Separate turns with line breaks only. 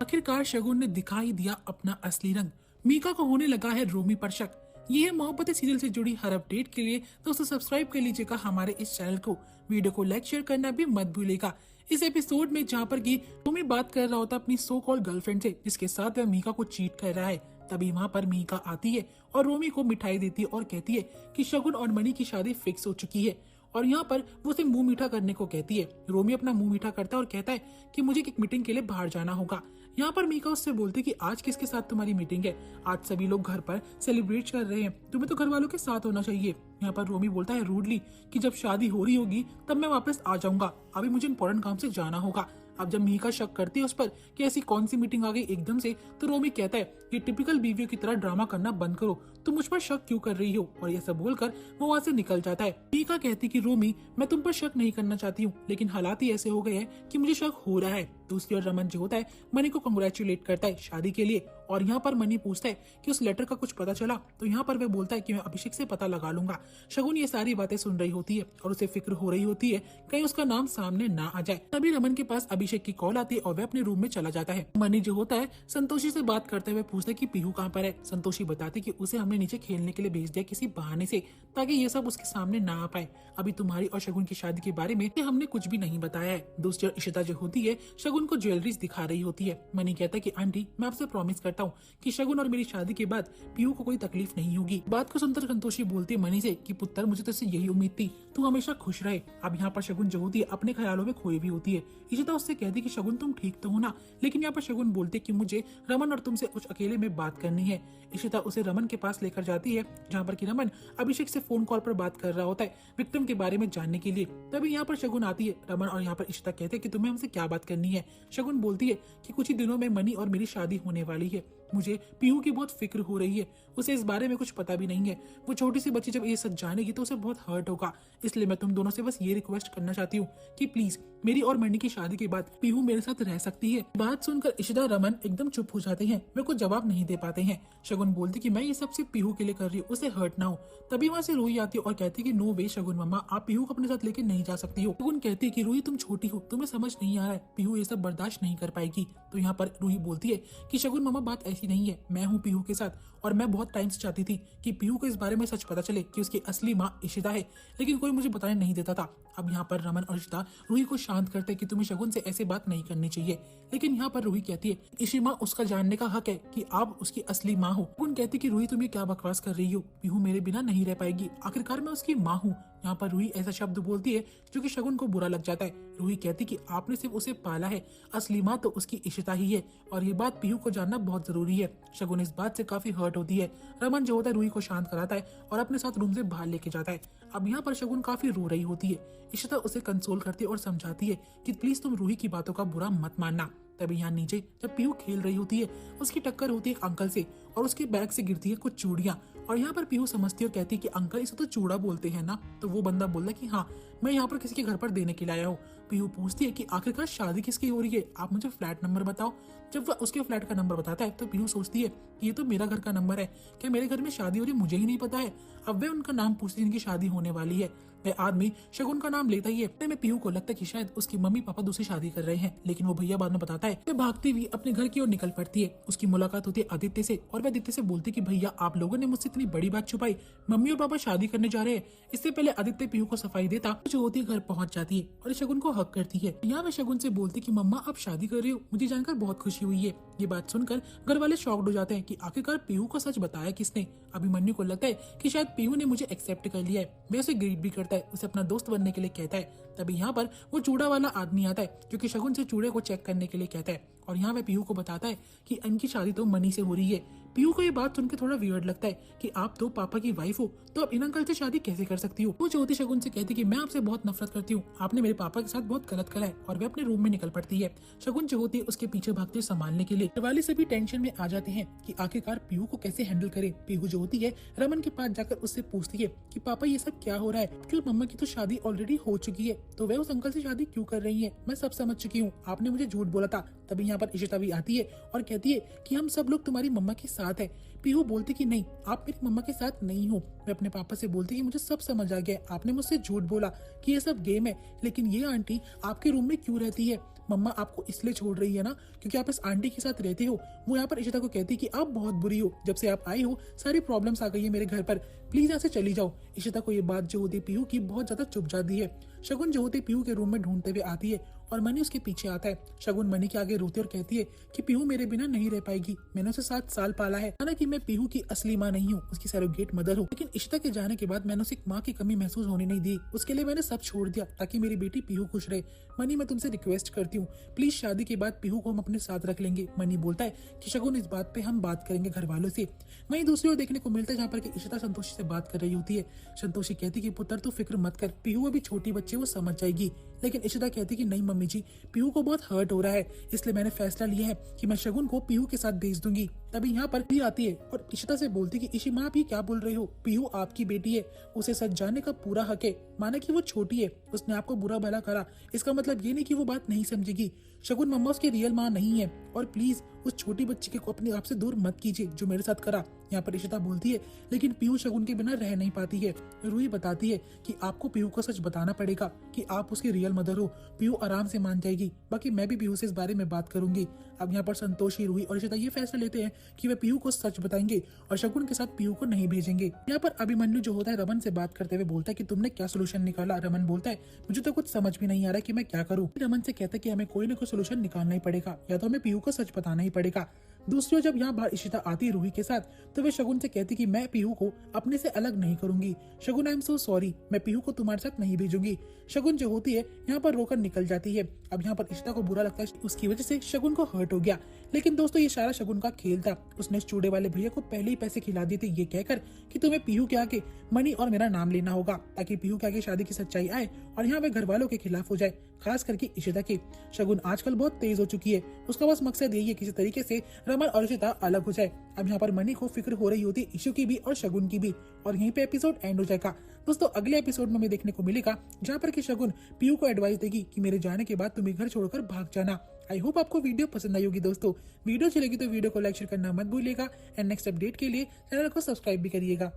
आखिरकार शगुन ने दिखाई दिया अपना असली रंग। मीका को होने लगा है रोमी पर शक। ये है मोहब्बतें सीरियल से जुड़ी हर अपडेट के लिए दोस्तों सब्सक्राइब कर लीजिएगा हमारे इस चैनल को। वीडियो को लाइक शेयर करना भी मत भूलिएगा। इस एपिसोड में जहाँ पर की रोमी बात कर रहा होता अपनी सो कॉल्ड गर्लफ्रेंड से जिसके साथ वह मीका को चीट कर रहा है, तभी वहाँ पर मीका आती है और रोमी को मिठाई देती है और कहती है कि शगुन और मणि की शादी फिक्स हो चुकी है। और यहाँ पर वो उसे मुंह मीठा करने को कहती है। रोमी अपना मुंह मीठा करता है और कहता है कि मुझे एक मीटिंग के लिए बाहर जाना होगा। यहाँ पर मीका उससे बोलती कि आज किसके साथ तुम्हारी मीटिंग है? आज सभी लोग घर पर सेलिब्रेट कर रहे हैं, तुम्हें तो घर वालों के साथ होना चाहिए। यहाँ पर रोमी बोलता है रूडली कि जब शादी हो रही होगी तब मैं वापस आ जाऊंगा, अभी मुझे इंपॉर्टेंट काम से जाना होगा। अब जब मीका शक करती है उस पर कि ऐसी कौन सी मीटिंग आ गई एकदम से, तो रोमी कहता है कि टिपिकल बीवियों की तरह ड्रामा करना बंद करो, तुम मुझ पर शक क्यों कर रही हो? और ये सब बोलकर वो वहाँ से निकल जाता है। मीका कहती कि रोमी मैं तुम पर शक नहीं करना चाहती हूँ, लेकिन हालात ही ऐसे हो गए हैं कि मुझे शक हो रहा है। दूसरी ओर रमन जो होता है मणि को कंग्रेचुलेट करता है शादी के लिए। और यहाँ पर मणि पूछता है कि उस लेटर का कुछ पता चला? तो यहाँ पर वह बोलता है कि मैं अभिषेक से पता लगा लूंगा। शगुन ये सारी बातें सुन रही होती है और उसे फिक्र हो रही होती है कहीं उसका नाम सामने ना आ जाए। तभी रमन के पास अभिषेक की कॉल आती है और वह अपने रूम में चला जाता है। मणि जो होता है संतोषी से बात करते हुए पूछता है कि पीहू कहाँ पर है। संतोषी बताती कि उसे हमने नीचे खेलने के लिए भेज दिया किसी बहाने से, ताकि ये सब उसके सामने ना आ पाए। अभी तुम्हारी और शगुन की शादी के बारे में हमने कुछ भी नहीं बताया है। दूसरी ओर इशिता जो होती है शगुन को ज्वेलरीज दिखा रही होती है। मणि कहता है कि आंटी मैं आपसे प्रॉमिस करता हूँ कि शगुन और मेरी शादी के बाद पीहू को कोई तकलीफ नहीं होगी। बात को सुनकर संतोषी बोलती है मणि से कि पुत्र मुझे तो यही उम्मीद थी, तू हमेशा खुश रहे। अब यहाँ पर शगुन जो होती है अपने ख्यालों में खोई भी होती है। इशिता उससे कहती कि शगुन तुम ठीक तो हो ना? लेकिन यहाँ पर शगुन बोलते कि मुझे रमन और तुमसे कुछ अकेले में बात करनी है। इशिता उसे रमन के पास लेकर जाती है जहाँ पर कि रमन अभिषेक से फोन कॉल पर बात कर रहा होता है विक्टिम के बारे में जानने के लिए। तभी यहाँ पर शगुन आती है। रमन और यहाँ पर इशिता कहते हैं कि तुम्हें हमसे क्या बात करनी है। शगुन बोलती है कि कुछ ही दिनों में मणि और मेरी शादी होने वाली है, मुझे पीहू की बहुत फिक्र हो रही है, उसे इस बारे में कुछ पता भी नहीं है। वो छोटी सी बच्ची जब ये सच जानेगी तो उसे बहुत हर्ट होगा, इसलिए मैं तुम दोनों से बस ये रिक्वेस्ट करना चाहती हूँ कि प्लीज मेरी और मणि की शादी के बाद पीहू मेरे साथ रह सकती है। बात सुनकर इशिता रमन एकदम चुप हो जाते हैं, मेरे को जवाब नहीं दे पाते हैं। शगुन बोलती कि मैं ये सब सिर्फ पीहू के लिए कर रही हूँ, उसे हर्ट ना हो। तभी वहाँ से रूही आती है और कहती कि नो वे शगुन मम्मा, आप पीहू को अपने साथ लेके नहीं जा सकती हो। शगुन कहती है कि रूही तुम छोटी हो, तुम्हें समझ नहीं आ रहा है, पीहू ये सब बर्दाश्त नहीं कर पाएगी। तो यहाँ पर रूही बोलती है कि शगुन मम्मा बात ऐसी नहीं है, मैं हूँ पीहू के साथ और मैं बहुत टाइम से चाहती थी कि पीहू को इस बारे में सच पता चले कि उसकी असली माँ इशिता है, लेकिन कोई मुझे बताने नहीं देता था। अब यहाँ पर रमन और इशिता रूही को शांत करते कि तुम्हें शगुन से ऐसे बात नहीं करनी चाहिए। लेकिन यहाँ पर रूही कहती है इशी माँ उसका जानने का हक है कि आप उसकी असली माँ हो। शगुन कहती कि रूही तुम ये क्या बकवास कर रही हो, पीहू मेरे बिना नहीं रह पाएगी, आखिरकार मैं उसकी माँ हूँ। यहाँ पर रूही ऐसा शब्द बोलती है जो कि शगुन को बुरा लग जाता है। रूही कहती कि आपने सिर्फ उसे पाला है, असली माँ तो उसकी इशिता ही है और ये बात पीहू को जानना बहुत जरूरी है। शगुन इस बात से काफी हर्ट होती है। रमन जो होता है रूही को शांत कराता है और अपने साथ रूम से बाहर लेके जाता है। अब यहाँ पर शगुन काफी रो रही होती है। इशिता उसे कंसोल करती है और समझाती है कि प्लीज तुम रूही की बातों का बुरा मत मानना। तभी यहाँ नीचे जब पीहू खेल रही होती है उसकी टक्कर होती है एक अंकल से और उसके बैग से गिरती है कुछ चूड़ियां। और यहाँ पर पीहू समझती है और कहती है कि अंकल इसे तो चूड़ा बोलते हैं ना? तो वो बंदा बोलता है कि हाँ मैं यहाँ पर किसी के घर पर देने के लिए आया हूँ। पीहू पूछती है कि आखिरकार शादी किसकी हो रही है, आप मुझे फ्लैट नंबर बताओ। जब वह उसके फ्लैट का नंबर बताता है तो पीहू सोचती है कि ये तो मेरा घर का नंबर है, क्या मेरे घर में शादी हो रही मुझे ही नहीं पता है। अब वह उनका नाम पूछती है जिनकी शादी होने वाली है। वह आदमी शगुन का नाम लेता ही है। में पीहू को लगता है कि शायद उसकी मम्मी पापा दूसरी शादी कर रहे हैं, लेकिन वो भैया बाद में बताता है। वह भागती हुई अपने घर की ओर निकल पड़ती है। उसकी मुलाकात होती है आदित्य से और वह आदित्य से बोलती कि भैया आप लोगों ने मुझसे इतनी बड़ी बात छुपाई, मम्मी और पापा शादी करने जा रहे हैं। इससे पहले आदित्य पीहू को सफाई देता जो होती है घर पहुंच जाती है और शगुन को हक करती है। यहाँ वह शगुन से बोलती कि मम्मा आप शादी कर रही हो, मुझे जानकर बहुत खुशी हुई है। ये बात सुनकर घर वाले शॉक्ड हो जाते हैं कि आखिरकार पीहू को सच बताया किसने। अभिमन्यु को लगता है कि शायद पीहू ने मुझे एक्सेप्ट कर लिया है। वह उसे ग्रीट भी करता है, उसे अपना दोस्त बनने के लिए कहता है। तभी यहाँ पर वो चूड़ा वाला आदमी आता है जो कि शगुन से चूड़े को चेक करने के लिए कहता है और यहाँ वह पीहू को बताता है कि इनकी शादी तो मणि से हो रही है। पीहू को ये बात सुनकर थोड़ा वियर्ड लगता है कि आप तो पापा की वाइफ हो तो आप इन अंकल से शादी कैसे कर सकती हो। वो ज्योति शगुन से कहती कि मैं आपसे बहुत नफरत करती हूँ, आपने मेरे पापा के साथ बहुत गलत करा है और वे अपने रूम में निकल पड़ती है। शगुन जो होती है उसके पीछे भागते संभालने के लिए। वाले सभी टेंशन में आ जाते हैं कि आखिरकार पीहू को कैसे हैंडल करे। पीहू जो होती है रमन के पास जाकर उससे पूछती है कि पापा ये सब क्या हो रहा है, क्योंकि मम्मा की तो शादी ऑलरेडी हो चुकी है तो वह उस अंकल से शादी क्यों कर रही है, मैं सब समझ चुकी हूँ, आपने मुझे झूठ बोला था। तभी यहाँ पर इशिता भी आती है और कहती है कि हम सब लोग तुम्हारी मम्मा के साथ है। पीहू बोलती कि नहीं आप मेरी मम्मा के साथ नहीं हो। मैं अपने पापा से बोलती कि मुझे सब समझ आ गया, आपने मुझसे झूठ बोला कि ये सब गेम है, लेकिन ये आंटी आपके रूम में क्यों रहती है, मम्मा आपको इसलिए छोड़ रही है ना क्योंकि आप इस आंटी के साथ रहते हो। वो यहाँ पर इशिता को कहती है कि आप बहुत बुरी हो, जब से आप आई हो सारी प्रॉब्लम्स आ गई है मेरे घर पर, प्लीज यहाँ से चली जाओ। इशिता को ये बात जो होती है पीहू की बहुत ज्यादा चुभ जाती है। शगुन जो होती है पीहू के रूम में ढूंढते हुए आती है और मनी उसके पीछे आता है। शगुन मनी के आगे रोती और कहती है कि पीहू मेरे बिना नहीं रह पाएगी, मैंने उसे 7 साल पाला है। हालांकि मैं पीहू की असली माँ नहीं हूँ, उसकी सरोगेट मदर हूँ, लेकिन इशिता के जाने के बाद मैंने उसे एक माँ की कमी महसूस होने नहीं दी। उसके लिए मैंने सब छोड़ दिया ताकि मेरी बेटी पीहू खुश रहे। मनी मैं तुमसे रिक्वेस्ट करती हूँ, प्लीज शादी के बाद पीहू को हम अपने साथ रख लेंगे। मनी बोलता है कि शगुन इस बात पे हम बात करेंगे घर वालों से। वहीं दूसरी ओर देखने को मिलता है जहाँ पर कि इशिता संतोषी से बात कर रही होती है। संतोषी कहती कि पुत्र तू फिक्र मत कर, पीहू अभी छोटी बच्ची वो समझ जाएगी। लेकिन इशिता कहती कि नहीं मम्मी जी, पीहू को बहुत हर्ट हो रहा है, इसलिए मैंने फैसला लिया है कि मैं शगुन को पीहू के साथ भेज दूंगी। तभी यहाँ पर भी आती है और इशिता से बोलती कि इशी माँ आप ये क्या बोल रहे हो, पीहू आपकी बेटी है, उसे सच जानने का पूरा हक है। माना कि वो छोटी है, उसने आपको बुरा भला करा, इसका मतलब ये नहीं कि वो बात नहीं समझेगी। शगुन मम्मा उसकी रियल माँ नहीं है और प्लीज उस छोटी बच्ची को अपने आप से दूर मत कीजिए जो मेरे साथ करा। यहाँ पर इशिता बोलती है लेकिन पीहू शगुन के बिना रह नहीं पाती है। रूही बताती है कि आपको पीहू को सच बताना पड़ेगा कि आप उसकी रियल मदर हो। पीहू आराम से मान जाएगी, बाकी मैं भी पीहू से इस बारे में बात करूंगी। अब यहाँ पर संतोषी, रूही और इशिता ये फैसला लेते हैं कि वे पीहू को सच बताएंगे और शगुन के साथ पीहू को नहीं भेजेंगे। यहाँ पर अभिमन्यु जो होता है रमन से बात करते हुए बोलता है कि तुमने क्या सोल्यूशन निकाला। रमन बोलता है मुझे तो कुछ समझ भी नहीं आ रहा कि मैं क्या करूँ। रमन से कहता है कि हमें कोई ना कोई सोल्यूशन निकालना ही पड़ेगा, या तो हमें पीहू को सच बताना ही पड़ेगा। दूसरी ओर जब यहाँ बाहर इशिता आती है रूही के साथ, तो वे शगुन से कहती कि मैं पीहू को अपने से अलग नहीं करूंगी। शगुन आई एम सो सॉरी, मैं पीहू को तुम्हारे साथ नहीं भेजूंगी। शगुन जो होती है यहाँ पर रोकर निकल जाती है। अब यहाँ पर इशिता को बुरा लगता है उसकी वजह से शगुन को हर्ट हो गया, लेकिन दोस्तों ये सारा शगुन का खेल था। उसने उस चूड़े वाले भैया को पहले ही पैसे खिला दिए थे ये कहकर कि तुम्हें पीहू के आगे मनी और मेरा नाम लेना होगा ताकि पीहू के आगे शादी की सच्चाई आए और यहाँ पे घर वालों के खिलाफ हो जाए, खास करके इशिता के। शगुन आजकल बहुत तेज हो चुकी है, उसका बस मकसद यही है किसी तरीके से रमन और इशिता अलग हो जाए। अब यहाँ पर मनी को फिक्र हो रही होती है इशू की भी और शगुन की भी, और यहीं पे एपिसोड एंड हो जाएगा। दोस्तों अगले एपिसोड में हमें देखने को मिलेगा जहाँ पर कि शगुन पीहू को एडवाइस देगी कि मेरे जाने के बाद तुम्हें घर छोड़कर भाग जाना। आई होप आपको वीडियो पसंद आई होगी। दोस्तों वीडियो अच्छी लगी तो वीडियो को लाइक शेयर करना मत भूलिएगा एंड नेक्स्ट अपडेट के लिए चैनल को सब्सक्राइब भी करिएगा।